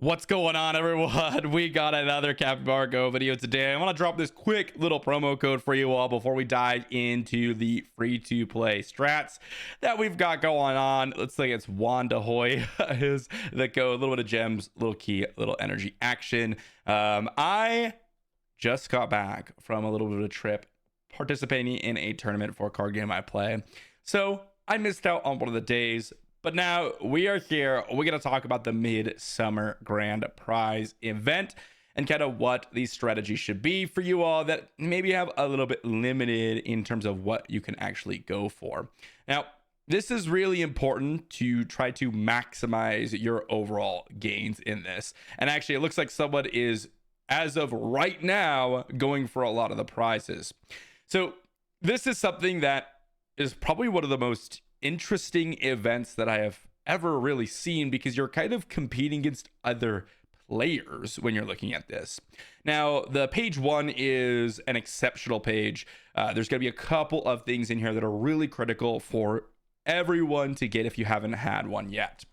What's going on, everyone? We got another Capybara Go video today. I want to drop this quick little promo code for you all before we dive into the free-to-play strats that we've got going on. Let's say it's Wanda Hoy is the code. A little bit of gems, little key, little energy action. I just got back from a little bit of a trip participating in a tournament for a card game I play. So I missed out on one of the days. But now we are here. We're going to talk about the Midsummer Grand Prize event and kind of what these strategies should be for you all that maybe have a little bit limited in terms of what you can actually go for. Now, this is really important to try to maximize your overall gains in this. And actually, it looks like someone is, as of right now, going for a lot of the prizes. So this is something that is probably one of the most interesting events that I have ever really seen, because you're kind of competing against other players when you're looking at this. Now, the page one is an exceptional page. There's going to be a couple of things in here that are really critical for everyone to get if you haven't had one yet.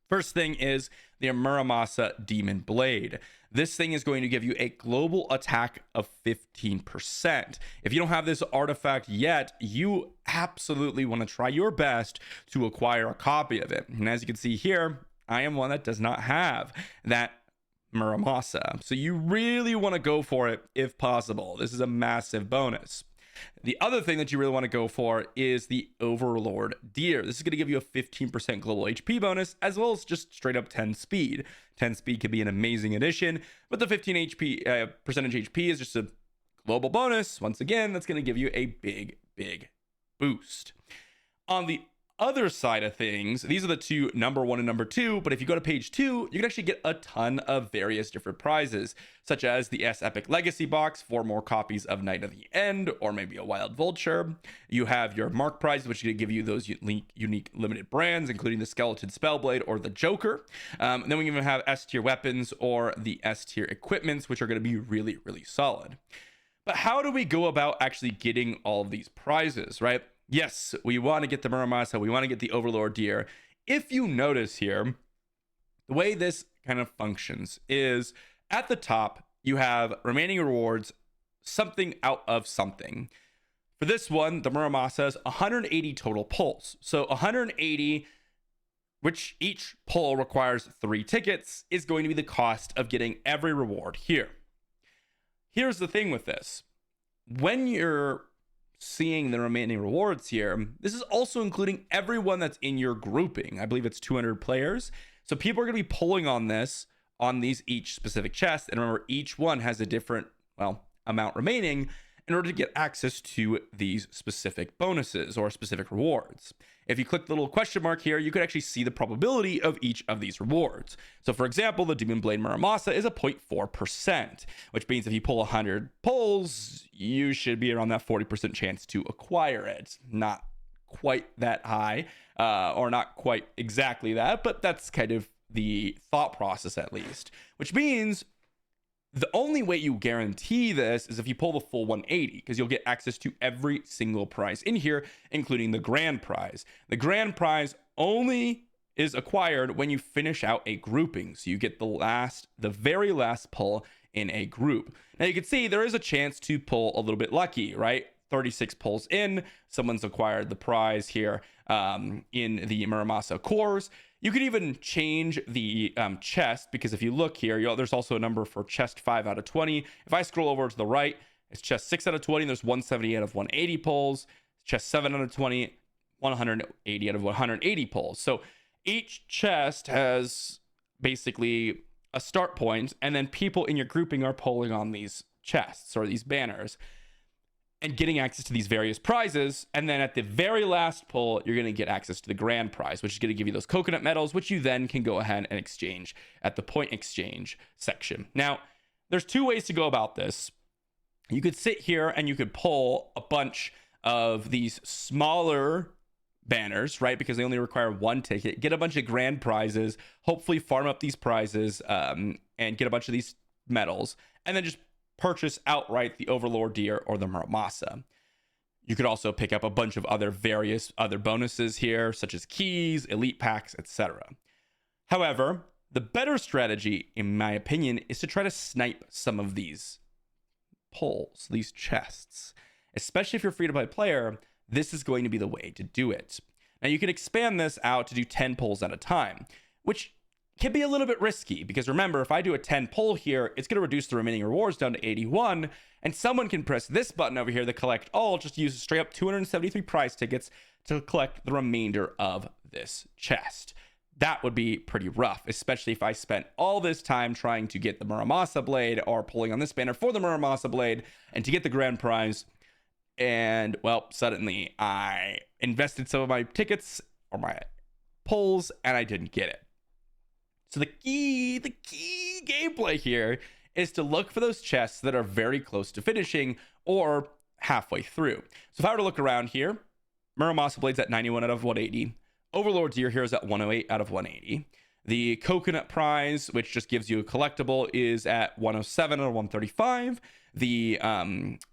First thing is the Muramasa Demon Blade. This thing is going to give you a global attack of 15%. If you don't have this artifact yet, you absolutely want to try your best to acquire a copy of it. And as you can see here, I am one that does not have that Muramasa. So you really want to go for it if possible. This is a massive bonus. The other thing that you really want to go for is the Overlord Deer. This is going to give you a 15% global HP bonus, as well as just straight up 10 speed. 10 speed could be an amazing addition, but the 15 HP percentage HP is just a global bonus. Once again, that's going to give you a big boost. On the other side of things, these are the two, number one and number two, but if you go to page two, you can actually get a ton of various different prizes, such as the S Epic Legacy box, 4 more copies of Night of the End, or maybe a Wild Vulture. You have your Mark prize, which is going to give you those unique limited brands, including the Skeleton Spellblade or the Joker. Then we even have S tier weapons or the S tier equipments, which are going to be really solid. But how do we go about actually getting all of these prizes, right? Yes, we want to get the Muramasa, we want to get the Overlord Deer. If you notice here, the way this kind of functions is at the top, you have remaining rewards, something out of something. For this one, the Muramasa is 180 total pulls. So 180, which each pull requires 3 tickets, is going to be the cost of getting every reward here. Here's the thing with this. When you're seeing the remaining rewards here, this is also including everyone that's in your grouping. I believe it's 200 players. So people are going to be pulling on this, on these each specific chest. And remember, each one has a different, amount remaining in order to get access to these specific bonuses or specific rewards. If you click the little question mark here, you could actually see the probability of each of these rewards. So for example, the Demon Blade Muramasa is a 0.4%, which means if you pull 100 pulls, you should be around that 40% chance to acquire it. Not quite that high, or not quite exactly that, but that's kind of the thought process at least, which means the only way you guarantee this is if you pull the full 180, because you'll get access to every single prize in here, including the grand prize. The grand prize only is acquired when you finish out a grouping. So you get the very last pull in a group. Now you can see there is a chance to pull a little bit lucky, right? 36 pulls in, someone's acquired the prize here in the Muramasa cores. You could even change the chest, because if you look here, there's also a number for chest 5 out of 20. If I scroll over to the right, it's chest 6 out of 20. There's 170 out of 180 pulls. Chest 7 out of 20, 180 out of 180 pulls. So each chest has basically a start point, and then people in your grouping are pulling on these chests or these banners and getting access to these various prizes. And then at the very last pull, you're going to get access to the grand prize, which is going to give you those coconut medals, which you then can go ahead and exchange at the point exchange section. Now, there's 2 ways to go about this. You could sit here and you could pull a bunch of these smaller banners, right? Because they only require 1 ticket, get a bunch of grand prizes, hopefully farm up these prizes, and get a bunch of these medals, and then just purchase outright the Overlord Deer or the Muramasa. You could also pick up a bunch of various other bonuses here, such as keys, elite packs, etc. However, The better strategy, in my opinion, is to try to snipe some of these pulls, these chests. Especially if you're a free-to-play player, this is going to be the way to do it. Now, you can expand this out to do 10 pulls at a time, which can be a little bit risky because remember, if I do a 10 pull here, it's going to reduce the remaining rewards down to 81, and someone can press this button over here to collect all, just use straight up 273 prize tickets to collect the remainder of this chest. That would be pretty rough, especially if I spent all this time trying to get the Muramasa blade or pulling on this banner for the Muramasa blade and to get the grand prize. And well, suddenly I invested some of my tickets or my pulls and I didn't get it. So the key gameplay here is to look for those chests that are very close to finishing or halfway through. So if I were to look around here, Muramasa blade's at 91 out of 180. Overlord Deer here is at 108 out of 180. The coconut prize, which just gives you a collectible, is at 107 out of 135. The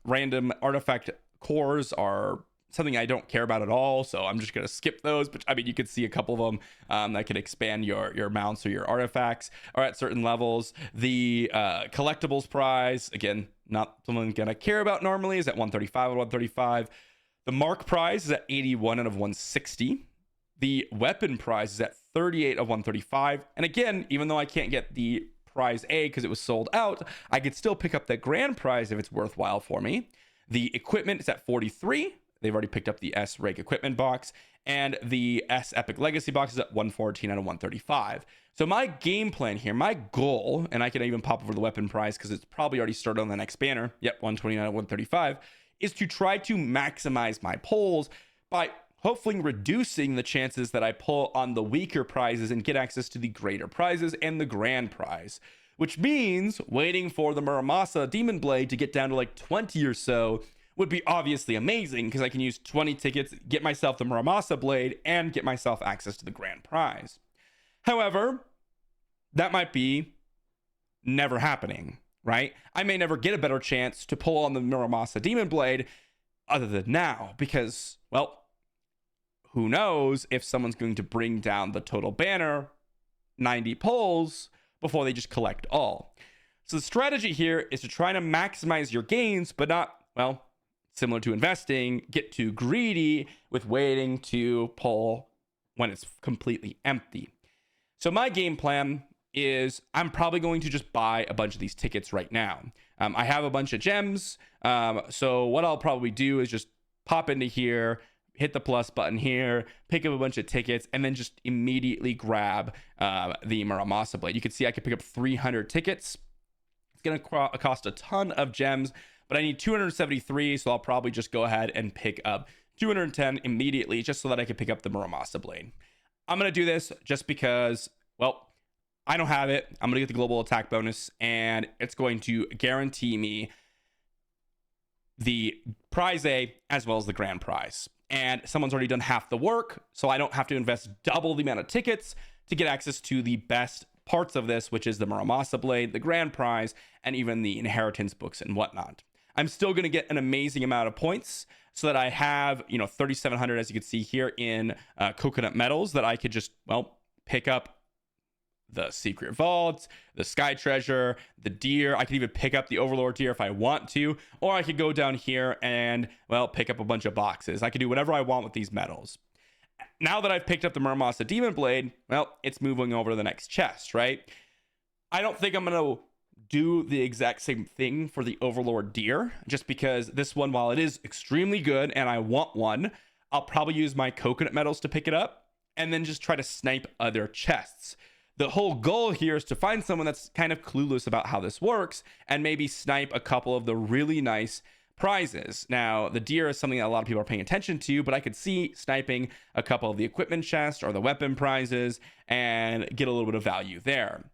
random artifact cores are something I don't care about at all, so I'm just going to skip those. But I mean, you can see a couple of them that can expand your mounts or your artifacts are at certain levels. The collectibles prize, again, not someone going to care about normally, is at 135 out of 135. The mark prize is at 81 out of 160. The weapon prize is at 38 of 135. And again, even though I can't get the prize A because it was sold out, I could still pick up the grand prize if it's worthwhile for me. The equipment is at 43. They've already picked up the S Rake equipment box. And the S Epic Legacy box is at 114 out of 135. So my game plan here, my goal, and I can even pop over the weapon prize because it's probably already started on the next banner. Yep, 129 out of 135, is to try to maximize my pulls by hopefully reducing the chances that I pull on the weaker prizes and get access to the greater prizes and the grand prize, which means waiting for the Muramasa Demon Blade to get down to like 20 or so would be obviously amazing because I can use 20 tickets, get myself the Muramasa Blade, and get myself access to the grand prize. However, that might be never happening, right? I may never get a better chance to pull on the Muramasa Demon Blade other than now because, well, who knows if someone's going to bring down the total banner 90 pulls before they just collect all. So the strategy here is to try to maximize your gains, but not, well, similar to investing, get too greedy with waiting to pull when it's completely empty. So my game plan is I'm probably going to just buy a bunch of these tickets right now. I have a bunch of gems. So what I'll probably do is just pop into here, hit the plus button here, pick up a bunch of tickets, and then just immediately grab the Muramasa Blade. You can see I could pick up 300 tickets. It's going to cost a ton of gems, but I need 273, so I'll probably just go ahead and pick up 210 immediately just so that I can pick up the Muramasa Blade. I'm going to do this just because, well, I don't have it. I'm going to get the global attack bonus, and it's going to guarantee me the prize A as well as the grand prize. And someone's already done half the work, so I don't have to invest double the amount of tickets to get access to the best parts of this, which is the Muramasa Blade, the grand prize, and even the inheritance books and whatnot. I'm still going to get an amazing amount of points so that I have, 3,700, as you can see here, in coconut medals that I could just, well, pick up the secret vaults, the sky treasure, the deer. I could even pick up the overlord deer if I want to, or I could go down here and, well, pick up a bunch of boxes. I could do whatever I want with these medals. Now that I've picked up the Muramasa Demon Blade, well, it's moving over to the next chest, right? I don't think I'm going to do the exact same thing for the overlord deer, just because this one, while it is extremely good and I want one, I'll probably use my coconut medals to pick it up and then just try to snipe other chests. The whole goal here is to find someone that's kind of clueless about how this works and maybe snipe a couple of the really nice prizes. Now, the deer is something that a lot of people are paying attention to, but I could see sniping a couple of the equipment chests or the weapon prizes and get a little bit of value there.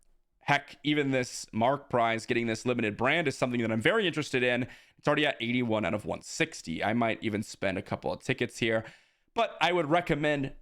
Heck, even this mark prize, getting this limited brand, is something that I'm very interested in. It's already at 81 out of 160. I might even spend a couple of tickets here, but I would recommend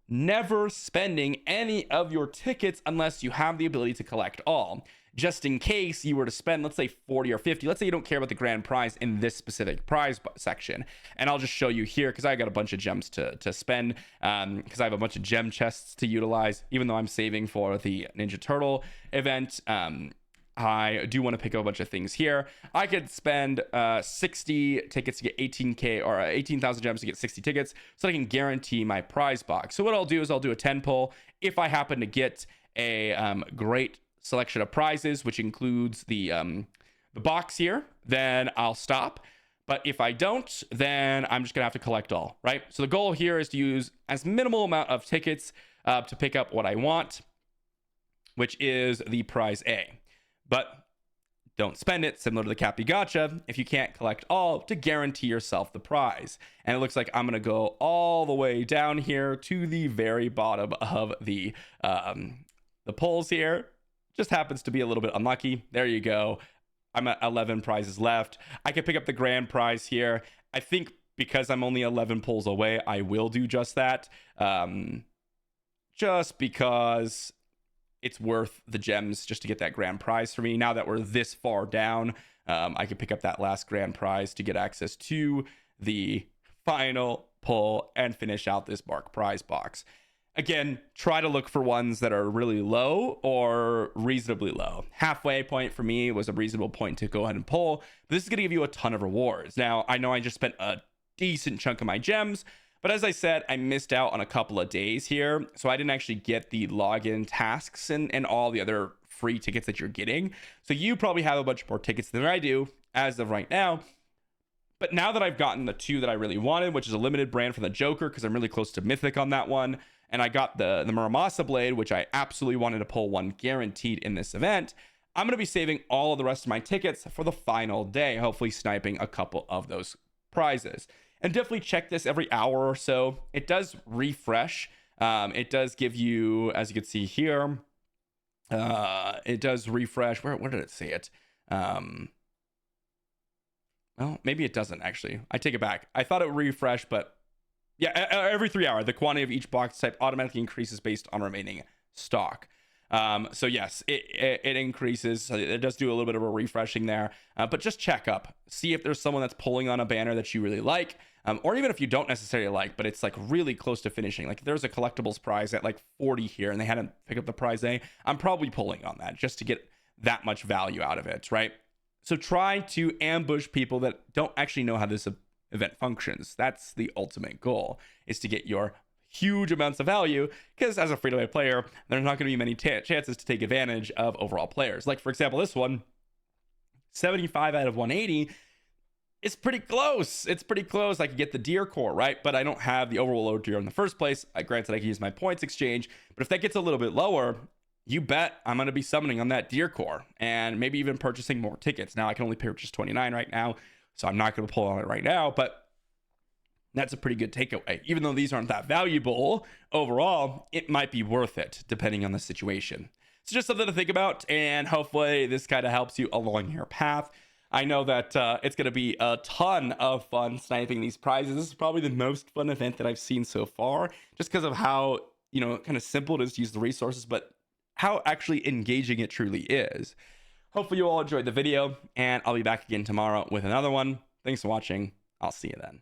never spending any of your tickets unless you have the ability to collect all. Just in case you were to spend, let's say 40 or 50, let's say you don't care about the grand prize in this specific prize section. And I'll just show you here because I got a bunch of gems to spend because I have a bunch of gem chests to utilize, even though I'm saving for the Ninja Turtle event. I do want to pick up a bunch of things here. I could spend 60 tickets to get 18k or 18,000 gems to get 60 tickets so I can guarantee my prize box. So what I'll do is I'll do a 10 pull. If I happen to get a great selection of prizes, which includes the box here, then I'll stop. But if I don't, then I'm just gonna have to collect all, right? So the goal here is to use as minimal amount of tickets to pick up what I want, which is the prize A. But don't spend it, similar to the Cappy Gotcha, if you can't collect all, to guarantee yourself the prize. And it looks like I'm gonna go all the way down here to the very bottom of the polls here. Just happens to be a little bit unlucky. There you go. I'm at 11 prizes left. I can pick up the grand prize here. I think because I'm only 11 pulls away, I will do just that. Just because it's worth the gems just to get that grand prize for me. Now that we're this far down, I can pick up that last grand prize to get access to the final pull and finish out this Mark prize box. Again, try to look for ones that are really low or reasonably low. Halfway point for me was a reasonable point to go ahead and pull. But this is going to give you a ton of rewards. Now, I know I just spent a decent chunk of my gems, but as I said, I missed out on a couple of days here. So I didn't actually get the login tasks and all the other free tickets that you're getting. So you probably have a bunch more tickets than I do as of right now. But now that I've gotten the two that I really wanted, which is a limited brand for the Joker, because I'm really close to Mythic on that one, and I got the Muramasa Blade, which I absolutely wanted to pull one guaranteed in this event, I'm going to be saving all of the rest of my tickets for the final day, hopefully sniping a couple of those prizes. And definitely check this every hour or so. It does refresh. It does give you, as you can see here, it does refresh. Where did it say it? Well, maybe it doesn't actually. I take it back. I thought it would refresh, but yeah, every 3 hours, the quantity of each box type automatically increases based on remaining stock. So yes, it increases. It does do a little bit of a refreshing there, but just check up, see if there's someone that's pulling on a banner that you really like, or even if you don't necessarily like, but it's like really close to finishing. Like if there's a collectibles prize at like 40 here and they hadn't picked up the prize A, I'm probably pulling on that just to get that much value out of it, right? So try to ambush people that don't actually know how this event functions. That's the ultimate goal, is to get your huge amounts of value, because as a free-to-play player, there's not going to be many chances to take advantage of overall players. Like for example, this one, 75 out of 180, it's pretty close. It's pretty close. I could get the deer core, right? But I don't have the overload deer in the first place. Granted, I can use my points exchange, but if that gets a little bit lower, you bet I'm going to be summoning on that deer core and maybe even purchasing more tickets. Now I can only purchase 29 right now, so I'm not going to pull on it right now, but that's a pretty good takeaway. Even though these aren't that valuable overall, it might be worth it depending on the situation. So just something to think about, and hopefully this kind of helps you along your path. I know that it's going to be a ton of fun sniping these prizes. This is probably the most fun event that I've seen so far, just because of how, kind of simple it is to use the resources, but how actually engaging it truly is. Hopefully you all enjoyed the video, and I'll be back again tomorrow with another one. Thanks for watching. I'll see you then.